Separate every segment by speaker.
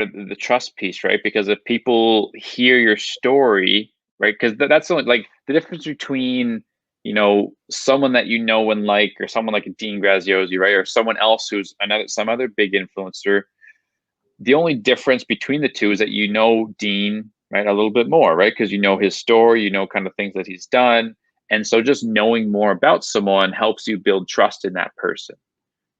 Speaker 1: the trust piece, right? Because if people hear your story, right? Because that's only like the difference between, someone that you know and like, or someone like a Dean Graziosi, right? Or someone else who's some other big influencer. The only difference between the two is that Dean, right, a little bit more, right? Because you know his story, kind of things that he's done. And so just knowing more about someone helps you build trust in that person.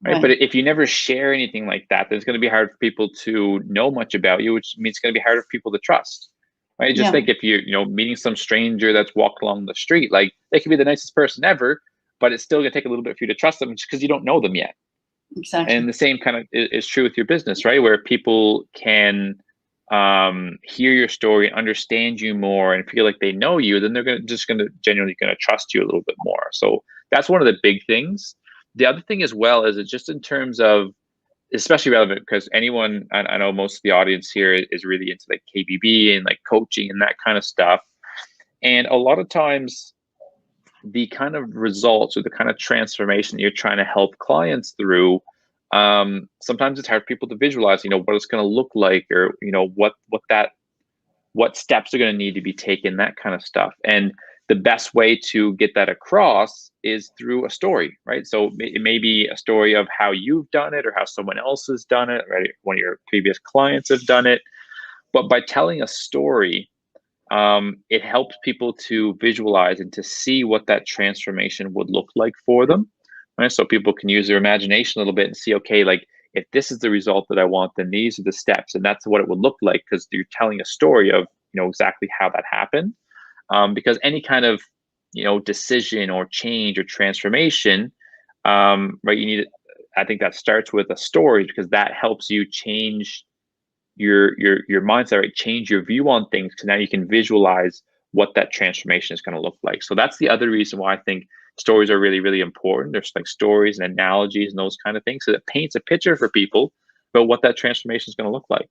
Speaker 1: Right. But
Speaker 2: Right.
Speaker 1: if you never share anything like that, then it's going to be hard for people to know much about you, which means it's going to be harder for people to trust. Right. Just
Speaker 2: Yeah,
Speaker 1: think if you're, meeting some stranger that's walked along the street, like they could be the nicest person ever, but it's still going to take a little bit for you to trust them just because you don't know them yet. And
Speaker 2: exactly.
Speaker 1: the same kind of is true with your business, right? Where people can hear your story, understand you more, and feel like they know you, then they're gonna genuinely gonna trust you a little bit more. So that's one of the big things. The other thing as well is it's just in terms of, especially relevant because anyone, I know most of the audience here is really into like KBB and like coaching and that kind of stuff. And a lot of times the kind of results or the kind of transformation you're trying to help clients through, sometimes it's hard for people to visualize, what it's going to look like, or what steps are going to need to be taken, that kind of stuff. And the best way to get that across is through a story, right? So it may be a story of how you've done it or how someone else has done it, right? One of your previous clients have done it. But by telling a story, it helps people to visualize and to see what that transformation would look like for them. Right? So people can use their imagination a little bit and see, okay, like if this is the result that I want, then these are the steps, and that's what it would look like because you're telling a story of exactly how that happened. Because any kind of decision or change or transformation, right? I think that starts with a story because that helps you change your mindset, right? Change your view on things because now you can visualize what that transformation is going to look like. So that's the other reason why I think stories are really, really important. There's like stories and analogies and those kind of things. So it paints a picture for people about what that transformation is going to look like.